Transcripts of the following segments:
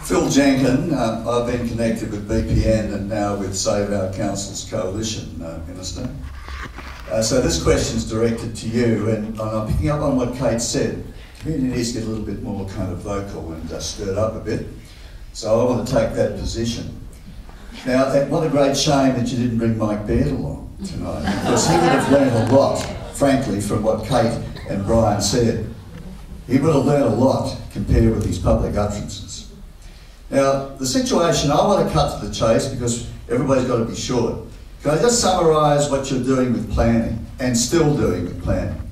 Phil Jenkin, I've been connected with BPN and now with Save Our Council's Coalition, Minister. So this question's directed to you, and I'm picking up on what Kate said. Community needs to get a little bit more kind of vocal and stirred up a bit. So I want to take that position. Now, what a great shame that you didn't bring Mike Baird along tonight, because he would have learned a lot, frankly, from what Kate and Brian said. He would have learned a lot compared with his public utterances. Now, the situation, I want to cut to the chase because everybody's got to be short. Can I just summarise what you're doing with planning, and still doing with planning?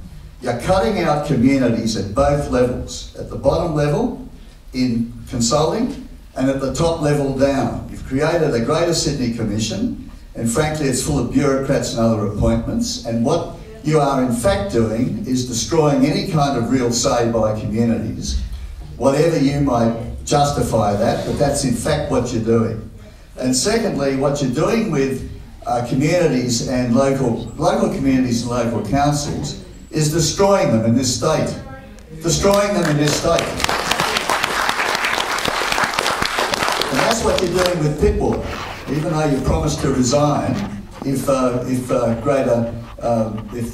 You're cutting out communities at both levels, at the bottom level in consulting and at the top level down. You've created a Greater Sydney Commission, and frankly it's full of bureaucrats and other appointments, and what you are in fact doing is destroying any kind of real say by communities, whatever you might justify that, but that's in fact what you're doing. And secondly, what you're doing with communities and local communities and local councils is destroying them in this state. Destroying them in this state. And that's what you're doing with Pitwater. Even though you promised to resign if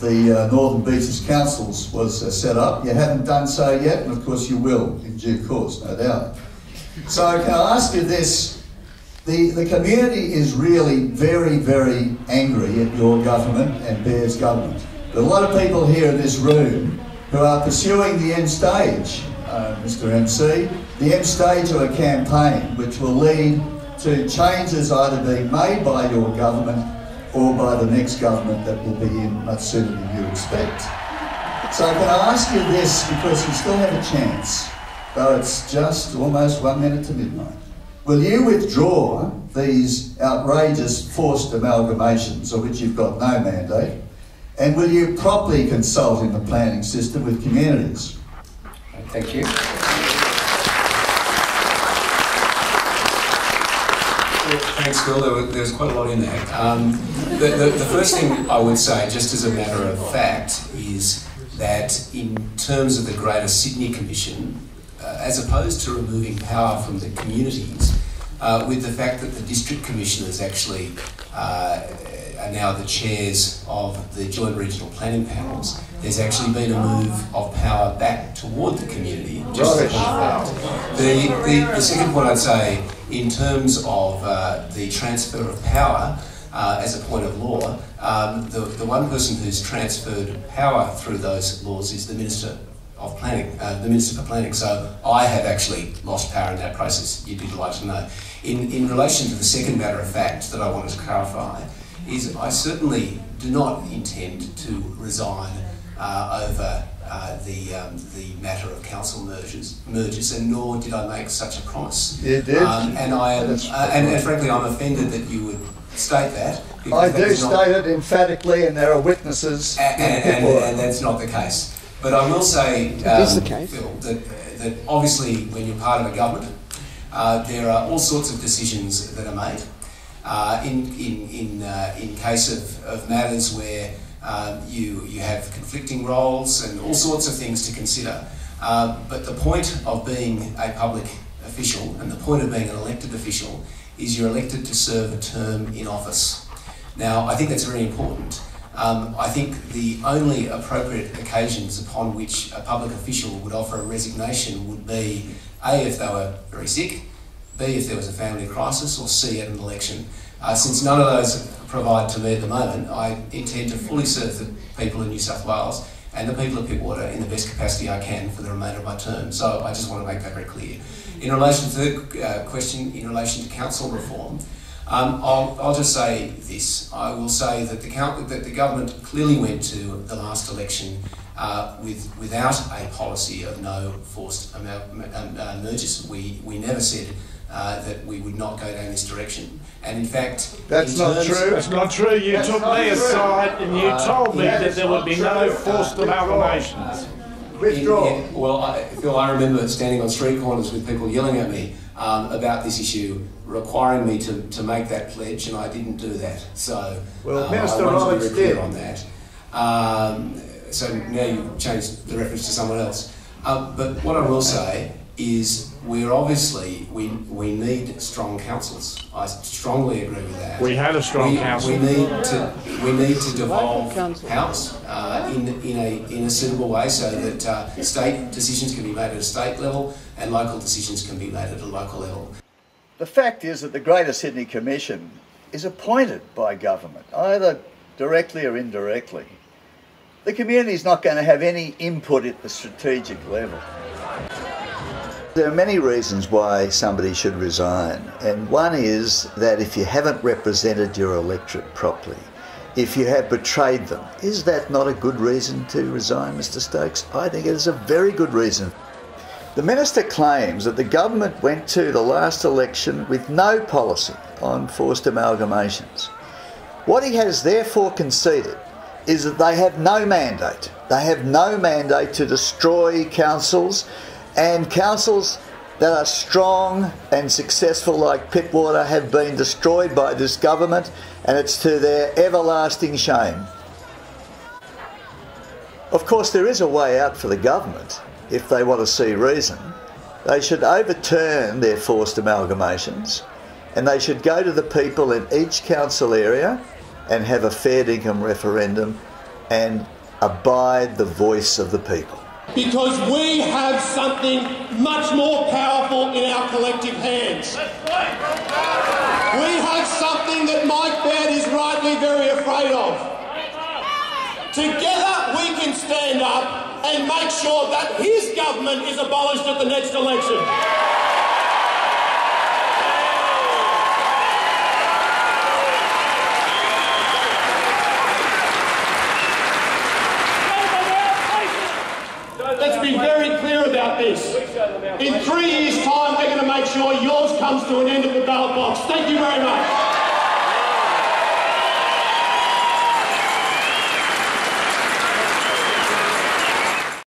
the Northern Beaches Councils was set up, you haven't done so yet, and of course you will in due course, no doubt. So can I ask you this? The community is really very, very angry at your government and Baird's government. There are a lot of people here in this room who are pursuing the end stage, Mr. MC, the end stage of a campaign which will lead to changes either being made by your government or by the next government that will be in much sooner than you expect. So can I ask you this, because you still have a chance, though it's just almost 1 minute to midnight. Will you withdraw these outrageous forced amalgamations, of which you've got no mandate, and will you properly consult in the planning system with communities? Thank you. Thanks, Phil. There was quite a lot in there. The first thing I would say, just as a matter of fact, is that in terms of the Greater Sydney Commission, as opposed to removing power from the communities, with the fact that the district commissioners actually are now the chairs of the joint regional planning panels, there's actually been a move of power back toward the community. Just as a fact. The second point I'd say, in terms of the transfer of power as a point of law, the one person who's transferred power through those laws is the Minister of Planning, the Minister for Planning. So I have actually lost power in that process, you'd be delighted to know. In relation to the second matter of fact that I wanted to clarify, is I certainly do not intend to resign over the matter of council mergers, and nor did I make such a promise. You did. And frankly, I'm offended that you would state that. I do state it emphatically, and there are witnesses. And that's not the case. But I will say, Phil, that obviously when you're part of a government, there are all sorts of decisions that are made. In case of matters where you have conflicting roles and all sorts of things to consider. But the point of being a public official and the point of being an elected official is you're elected to serve a term in office. Now, I think that's very important. I think the only appropriate occasions upon which a public official would offer a resignation would be A, if they were very sick, B, if there was a family crisis, or C, at an election. Since none of those provide to me at the moment, I intend to fully serve the people in New South Wales and the people of Pitwater in the best capacity I can for the remainder of my term. So I just want to make that very clear. In relation to the question in relation to council reform, I'll just say this. I will say that the government clearly went to the last election without a policy of no forced mergers. We never said that we would not go down this direction. And in fact... That's not true. That's not true. You took me aside and you told me that there would be no forced amalgamations. Withdraw. Phil, I remember standing on street corners with people yelling at me about this issue, requiring me to make that pledge, and I didn't do that. So Minister I want to be very did clear on that. So now you've changed the reference to someone else. But what I will say is we need strong councils. I strongly agree with that. We had a strong council. We need to devolve House in a suitable way so that state decisions can be made at a state level and local decisions can be made at a local level. The fact is that the Greater Sydney Commission is appointed by government, either directly or indirectly. The community is not going to have any input at the strategic level. There are many reasons why somebody should resign, and one is that if you haven't represented your electorate properly, if you have betrayed them, is that not a good reason to resign, Mr Stokes? I think it is a very good reason. The Minister claims that the government went to the last election with no policy on forced amalgamations. What he has therefore conceded is that they have no mandate. They have no mandate to destroy councils, and councils that are strong and successful like Pittwater have been destroyed by this government, and it's to their everlasting shame. Of course, there is a way out for the government if they want to see reason. They should overturn their forced amalgamations, and they should go to the people in each council area and have a fair dinkum referendum and abide the voice of the people. Because we have something much more powerful in our collective hands. We have something that Mike Baird is rightly very afraid of. Together we can stand up and make sure that his government is abolished at the next election. Let's be very clear about this. In 3 years' time, we're going to make sure yours comes to an end at the ballot box. Thank you very much.